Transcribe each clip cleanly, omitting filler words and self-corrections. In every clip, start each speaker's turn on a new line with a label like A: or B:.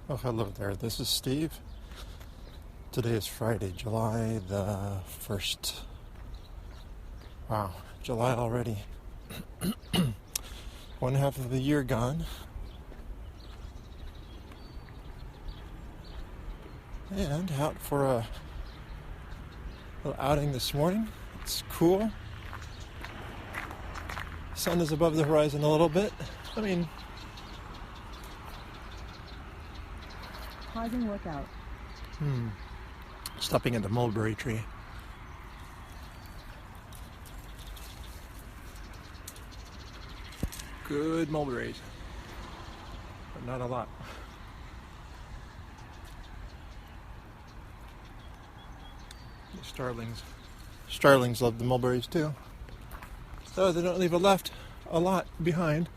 A: Oh, hello there. This is Steve. Today is Friday, July the 1st. Wow, July already. One half of the year gone. And out for a little outing this morning. It's cool. Sun is above the horizon a little bit.
B: Pausing workout.
A: Stopping at the mulberry tree. Good mulberries, but not a lot. The starlings love the mulberries too. So they don't leave a lot behind.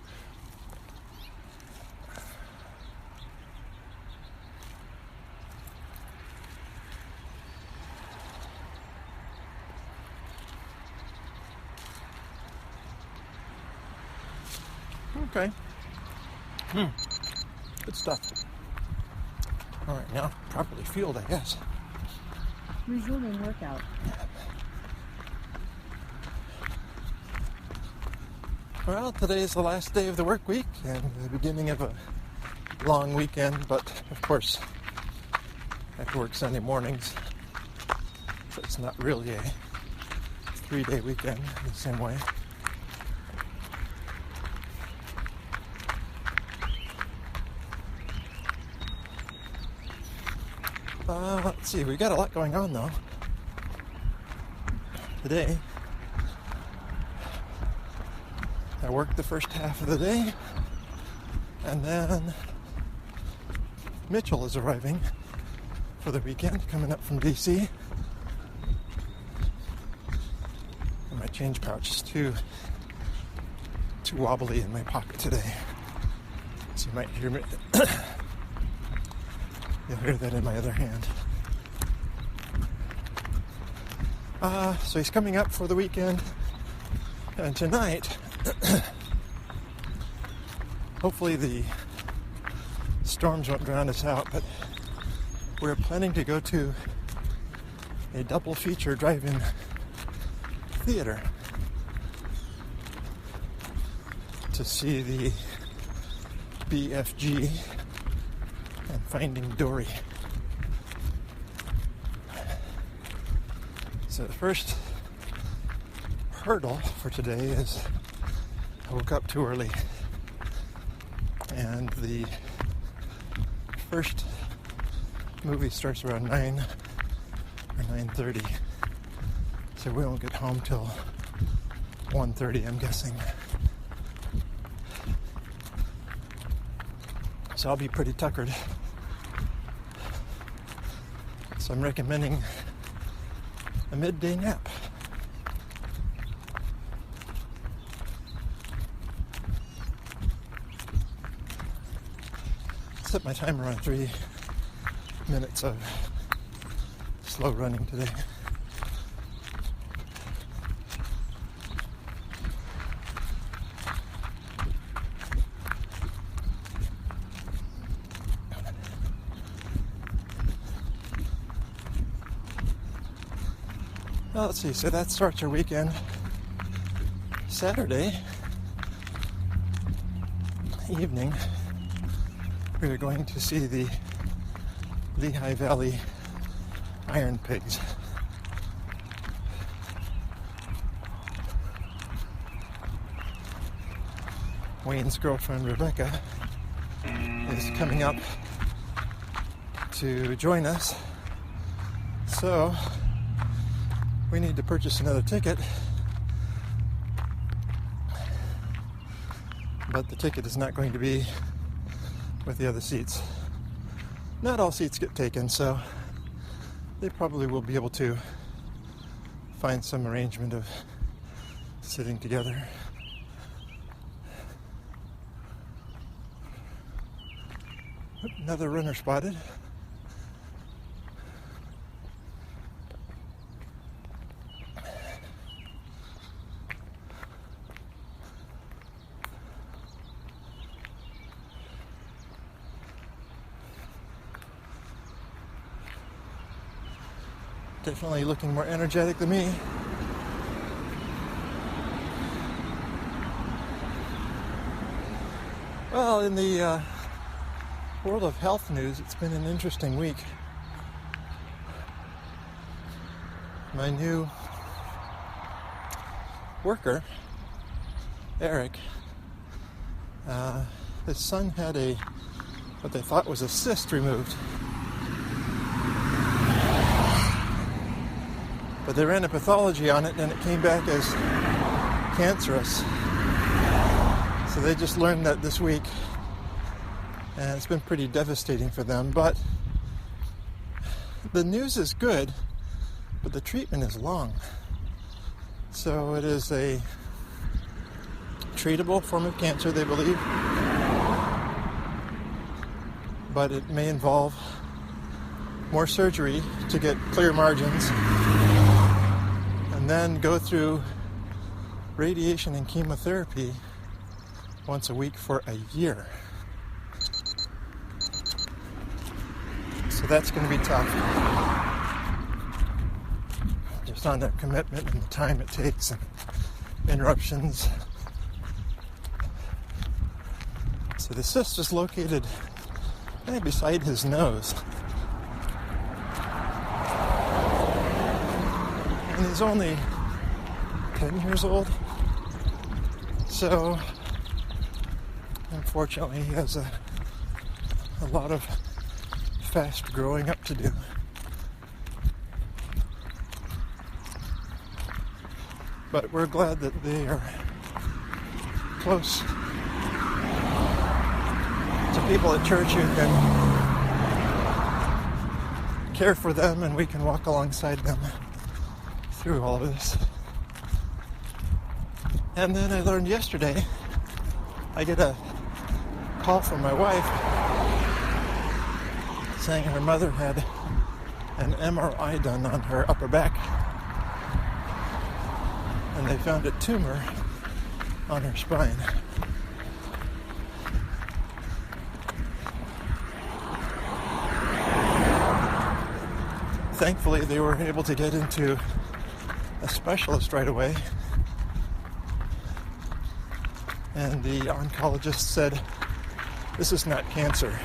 A: Okay. Good stuff. All right, now properly fueled, I guess.
B: Resuming workout.
A: Well, today is the last day of the work week and the beginning of a long weekend, but of course I have to work Sunday mornings, so it's not really a 3-day weekend in the same way. Let's see, we got a lot going on though. Today, I worked the first half of the day, and then Mitchell is arriving for the weekend, coming up from DC. And my change pouch is too wobbly in my pocket today, so you might hear me. You'll hear that in my other hand. So he's coming up for the weekend, and tonight, hopefully the storms won't drown us out, but we're planning to go to a double feature drive-in theater to see the BFG and Finding Dory. So the first hurdle for today is I woke up too early, and the first movie starts around 9 or 9:30, so we won't get home till 1:30, I'm guessing. So I'll be pretty tuckered. So I'm recommending a midday nap. Set my timer on 3 minutes of slow running today. Well, let's see, so that starts our weekend. Saturday evening, we are going to see the Lehigh Valley Iron Pigs. Wayne's girlfriend Rebecca is coming up to join us, so we need to purchase another ticket, but the ticket is not going to be with the other seats. Not all seats get taken, so they probably will be able to find some arrangement of sitting together. Another runner spotted. Definitely looking more energetic than me. Well, in the world of health news, it's been an interesting week. My new worker, Eric, his son had what they thought was a cyst removed. But they ran a pathology on it and it came back as cancerous. So they just learned that this week, and it's been pretty devastating for them. But the news is good, but the treatment is long. So it is a treatable form of cancer, they believe, but it may involve more surgery to get clear margins, and then go through radiation and chemotherapy once a week for a year. So that's going to be tough. Just on their commitment and the time it takes and interruptions. So the cyst is located right beside his nose. And he's only 10 years old. So, unfortunately, he has a lot of fast growing up to do. But we're glad that they are close to people at church who can care for them, and we can walk alongside them through all of this. And then I learned yesterday, I get a call from my wife saying her mother had an MRI done on her upper back, and they found a tumor on her spine. Thankfully, they were able to get into a specialist right away, and the oncologist said, "This is not cancer."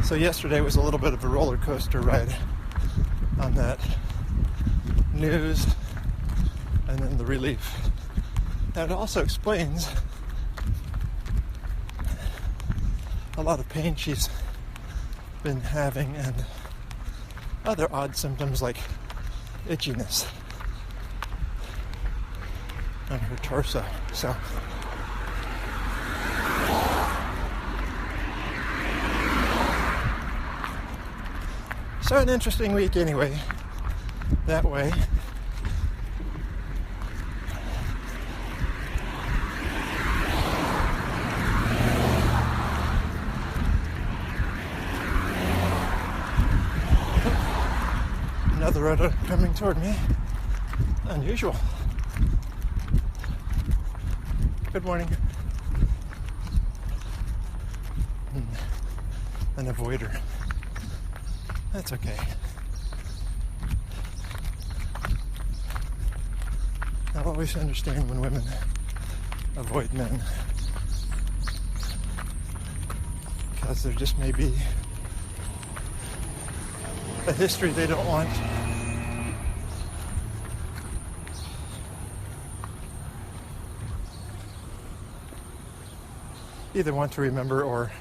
A: So yesterday was a little bit of a roller coaster ride on that news and then the relief. And it also explains a lot of pain she's been having and other odd symptoms like itchiness on her torso. So an interesting week anyway, that way. Another road coming toward me. Unusual. Good morning. An avoider. That's okay. I always understand when women avoid men, because there just may be a history they don't want. Either want to remember or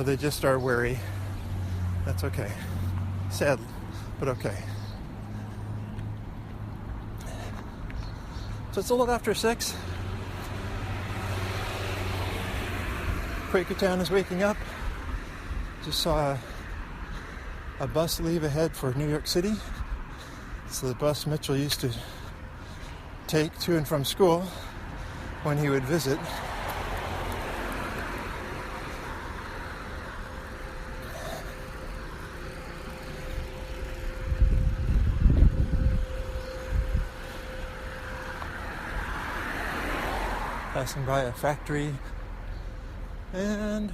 A: they just are wary. That's okay. Sad, but okay. So it's a little after 6. Quakertown is waking up. Just saw a bus leave ahead for New York City. It's the bus Mitchell used to take to and from school when he would visit. passing by a factory, and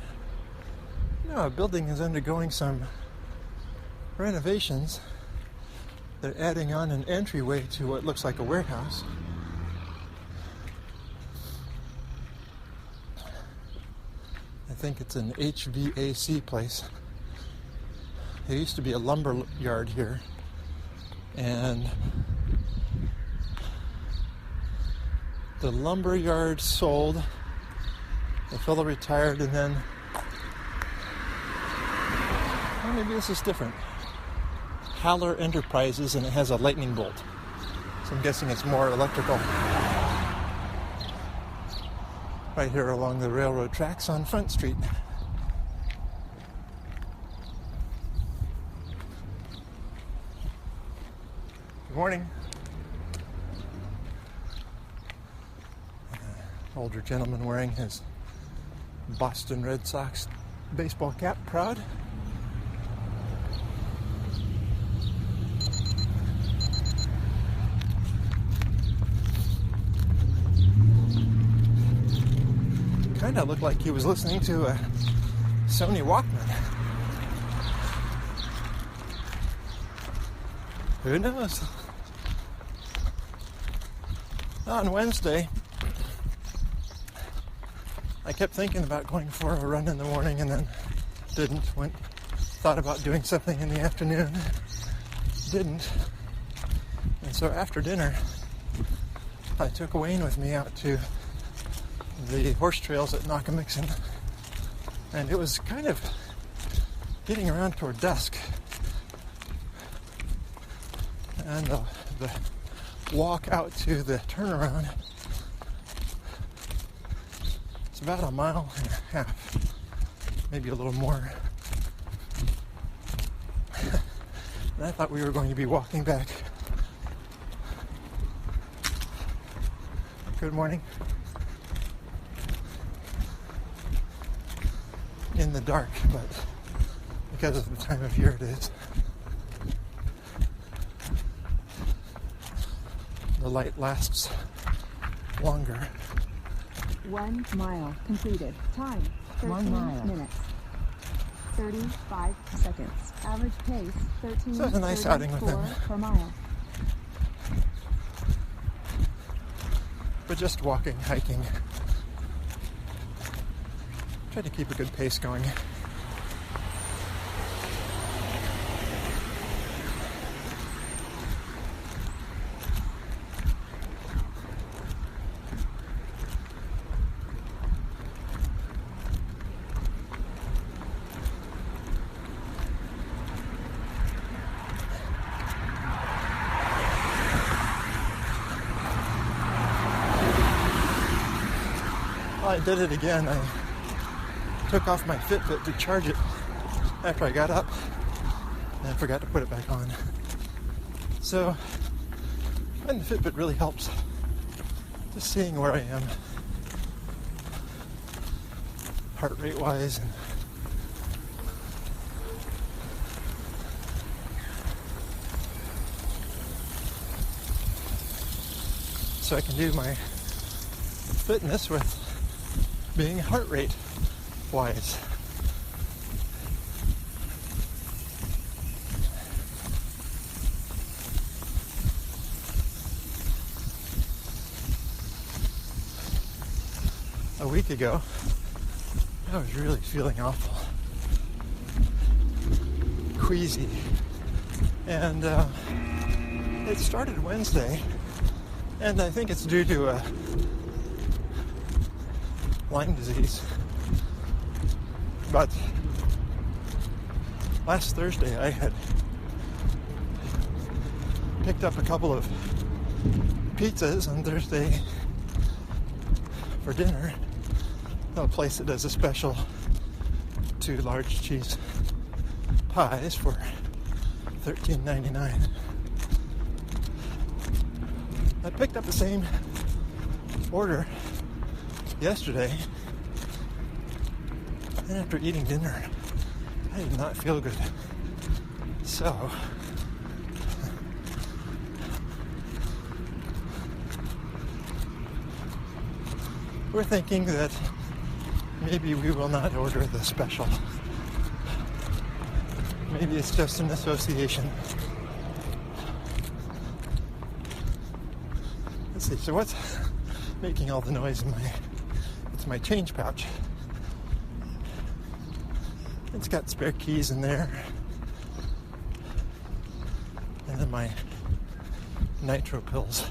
A: a building is undergoing some renovations. They're adding on an entryway to what looks like a warehouse. I think it's an HVAC place. There used to be a lumber yard here, and the lumber yard sold. The fellow retired, and then, well, maybe this is different. Haller Enterprises, and it has a lightning bolt. So I'm guessing it's more electrical. Right here along the railroad tracks on Front Street. Good morning. Older gentleman wearing his Boston Red Sox baseball cap, proud. Kind of looked like he was listening to a Sony Walkman. Who knows? On Wednesday, I kept thinking about going for a run in the morning, and then didn't. Thought about doing something in the afternoon, didn't. And so after dinner, I took Wayne with me out to the horse trails at Nakamixon, and it was kind of getting around toward dusk, and the walk out to the turnaround, it's about a mile and a half, maybe a little more. And I thought we were going to be walking back. Good morning. In the dark, but because of the time of year it is, the light lasts longer.
B: 1 mile completed. Time 13 minutes 35 seconds. Average pace 13.
A: So it's a nice outing with him.
B: Per mile.
A: But just walking, hiking. Try to keep a good pace going. Well, I did it again. I took off my Fitbit to charge it after I got up, and I forgot to put it back on. So, and the Fitbit really helps, just seeing where I am, heart rate wise, and so I can do my fitness with being heart rate wise. A week ago, I was really feeling awful, queasy, and it started Wednesday, and I think it's due to Lyme disease. But last Thursday I had picked up a couple of pizzas on Thursday for dinner. A place that does a special 2 large cheese pies for $13.99. I picked up the same order yesterday, and after eating dinner, I did not feel good. So, we're thinking that maybe we will not order the special. Maybe it's just an association. Let's see, so what's making all the noise in it's my change pouch. It's got spare keys in there. And then my nitro pills.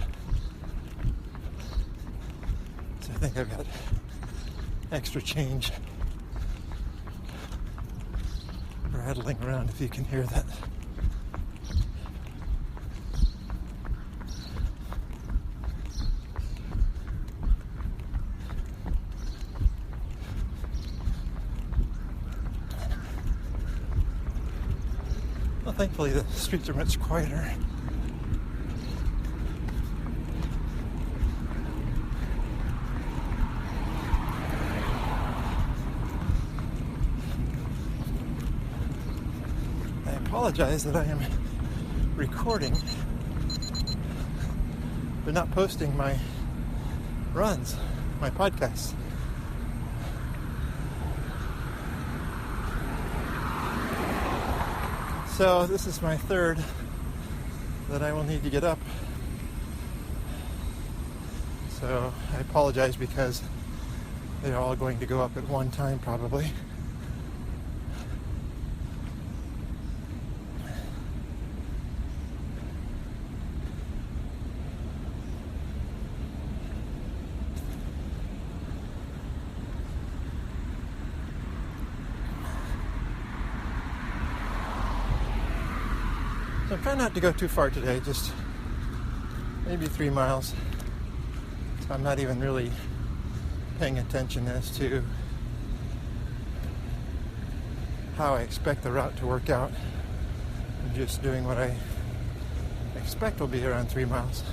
A: So I think I've got extra change rattling around, if you can hear that. Well, thankfully the streets are much quieter. I apologize that I am recording but not posting my runs, my podcasts. So this is my third that I will need to get up. So I apologize because they're all going to go up at one time probably. So I'm trying not to go too far today, just maybe 3 miles. So I'm not even really paying attention as to how I expect the route to work out. I'm just doing what I expect will be around 3 miles.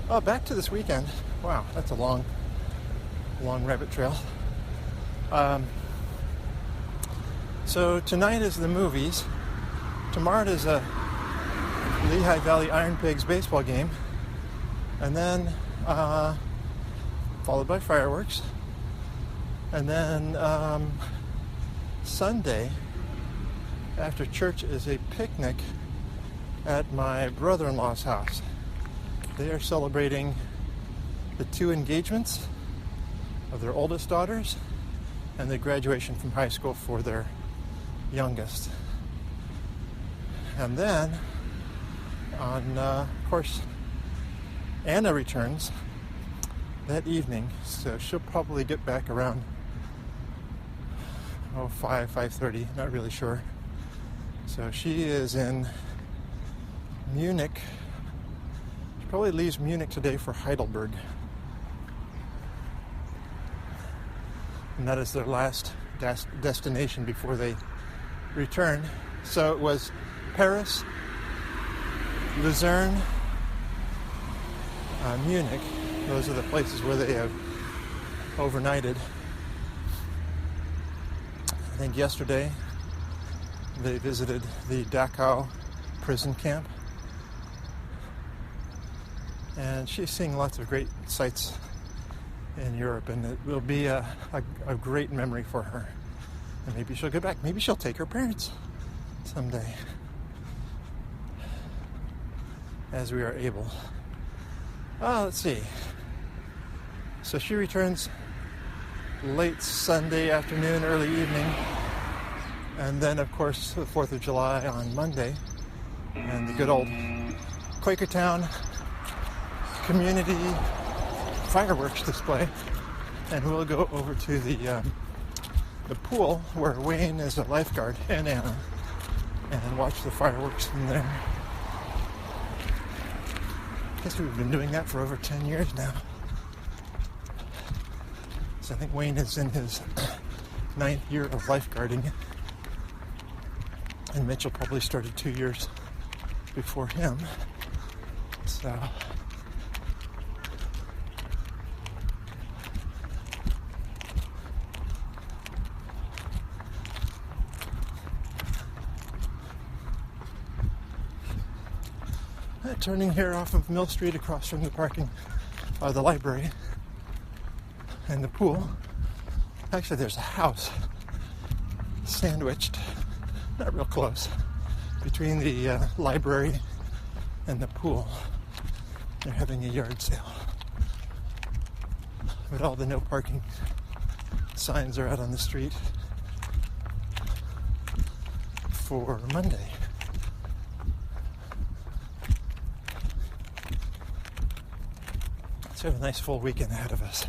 A: Oh, back to this weekend. Wow, that's a long rabbit trail. So tonight is the movies. Tomorrow is a Lehigh Valley Iron Pigs baseball game, and then followed by fireworks, and then Sunday after church is a picnic at my brother-in-law's house. They are celebrating the 2 engagements of their oldest daughters and the graduation from high school for their youngest. And then of course, Anna returns that evening, so she'll probably get back around 5:30, not really sure. So she is in Munich. She probably leaves Munich today for Heidelberg. And that is their last destination before they return. So it was Paris, Luzerne, Munich. Those are the places where they have overnighted. I think yesterday they visited the Dachau prison camp. And she's seeing lots of great sights in Europe, and it will be a great memory for her. And maybe she'll get back. Maybe she'll take her parents someday, as we are able. Let's see. So she returns late Sunday afternoon, early evening, and then of course the 4th of July on Monday, and the good old Quakertown community fireworks display, and we'll go over to the pool where Wayne is a lifeguard and Anna, and watch the fireworks from there. I guess we've been doing that for over 10 years now. So I think Wayne is in his 9th year of lifeguarding, and Mitchell probably started 2 years before him. So turning here off of Mill Street across from the the library. and the pool. Actually, there's a house sandwiched, not real close, between the library and the pool. They're having a yard sale. But all the no parking signs are out on the street for Monday. So we have a nice full weekend ahead of us.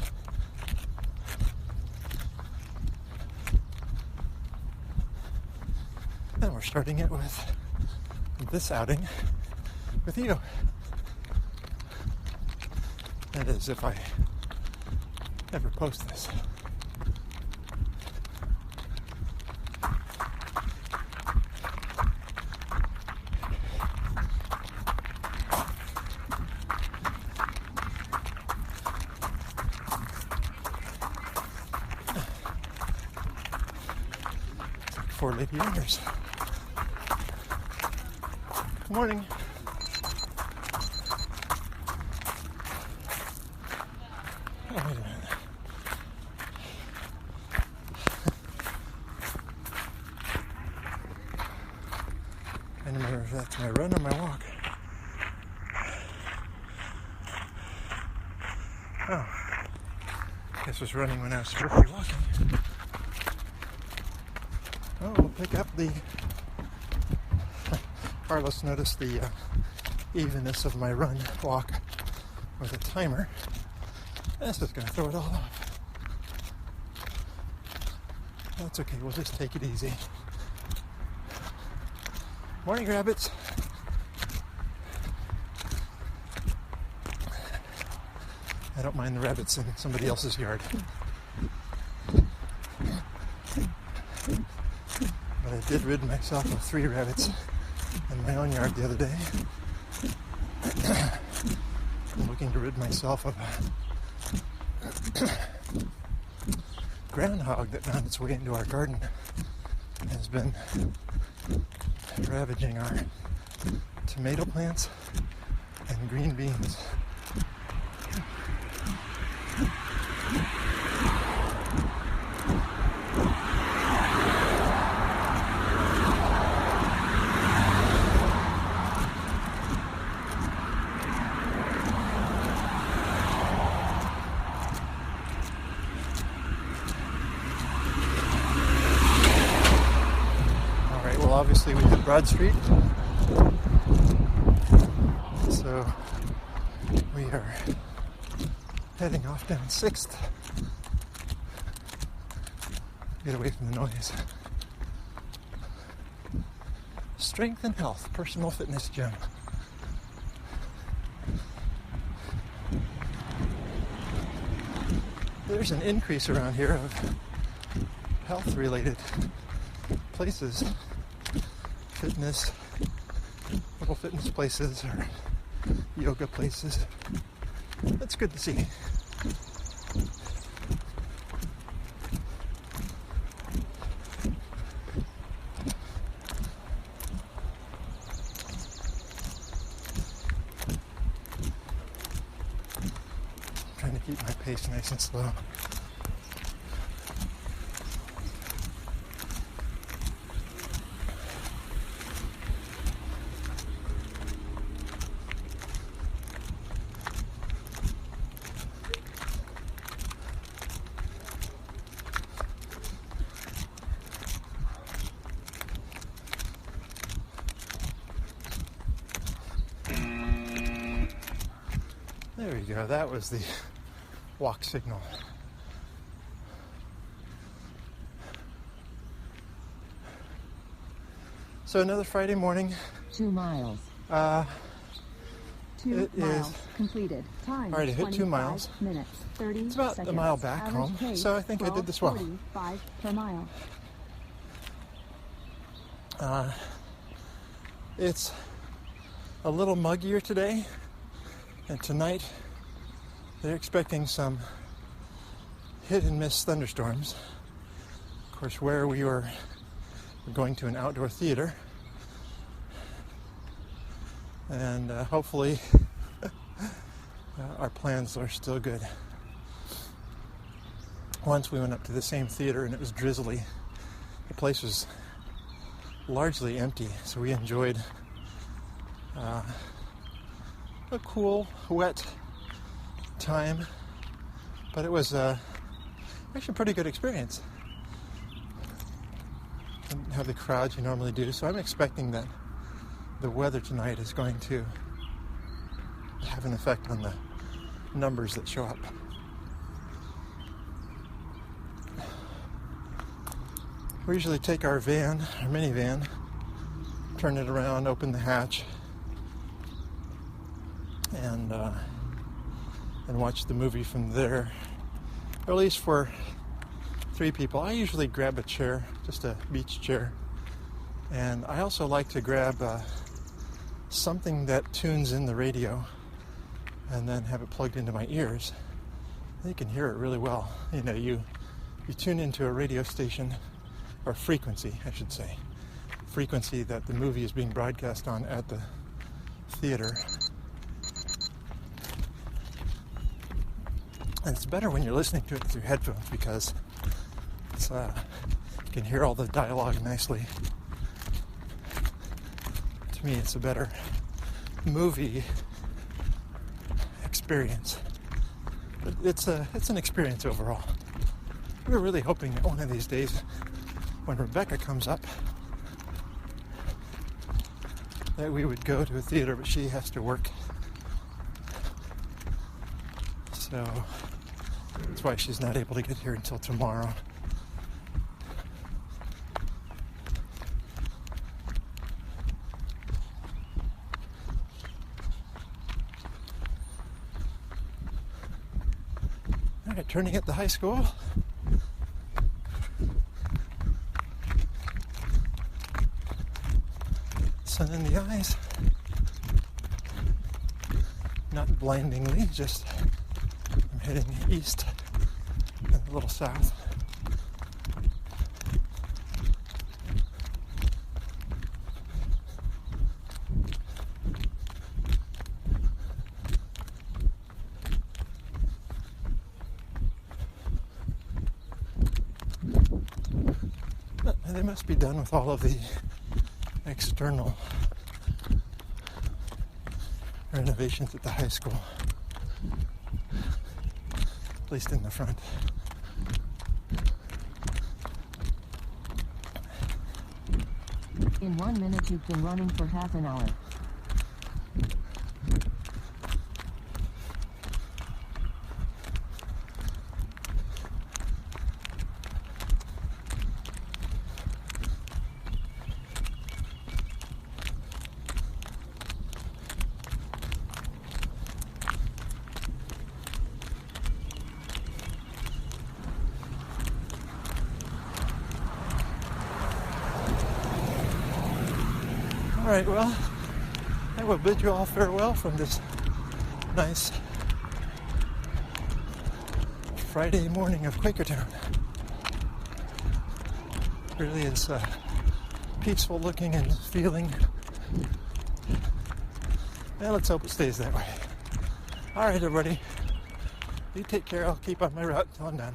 A: And we're starting it with this outing with you. That is, if I ever post this. It's like 4 lady owners. Good morning. Oh, wait a minute. I don't remember if that's my run or my walk. Oh, I guess I was running when I was supposed to be walking. Oh, we'll pick up the... Carlos noticed the evenness of my run walk with a timer. That's just going to throw it all off. That's okay, we'll just take it easy. Morning, rabbits. I don't mind the rabbits in somebody else's yard. But I did rid myself of 3 rabbits in my own yard the other day. I'm looking to rid myself of a groundhog that found its way into our garden and has been ravaging our tomato plants and green beans. Obviously we hit Broad Street, so we are heading off down 6th. Get away from the noise. Strength and Health Personal Fitness Gym. There's an increase around here of health-related places. Fitness, little fitness places or yoga places. That's good to see. I'm trying to keep my pace nice and slow. There we go, that was the walk signal. So another Friday morning.
B: 2 miles. 2
A: it
B: miles
A: is
B: completed. Time.
A: Alright, I hit 2 miles.
B: Minutes. 30
A: It's about
B: seconds.
A: a mile back
B: Average
A: home,
B: pace,
A: so I think I did this well.
B: 12:45 per mile.
A: It's a little muggier today, and tonight they're expecting some hit and miss thunderstorms. Of course, where we're going to an outdoor theater, and hopefully our plans are still good. once we went up to the same theater and it was drizzly. The place was largely empty, so we enjoyed a cool, wet time, but it was actually a pretty good experience. Didn't have the crowds you normally do, so I'm expecting that the weather tonight is going to have an effect on the numbers that show up. We usually take our van, our minivan, turn it around, open the hatch, and watch the movie from there. Or at least for 3 people. I usually grab a chair, just a beach chair, and I also like to grab something that tunes in the radio and then have it plugged into my ears. You can hear it really well. You know, you tune into a radio station, or frequency, I should say. Frequency that the movie is being broadcast on at the theater. And it's better when you're listening to it through headphones because it's, you can hear all the dialogue nicely. To me, it's a better movie experience. But it's an experience overall. We're really hoping that one of these days, when Rebecca comes up, that we would go to a theater, but she has to work. So that's why she's not able to get here until tomorrow. All right, turning at the high school. Sun in the eyes. Not blindingly, just I'm heading east and a little south. They must be done with all of the external renovations at the high school, at least in the front.
B: In 1 minute you've been running for half an hour.
A: All right, well, I will bid you all farewell from this nice Friday morning of Quakertown. Really is peaceful looking and feeling. And let's hope it stays that way. All right, everybody. You take care. I'll keep on my route until I'm done.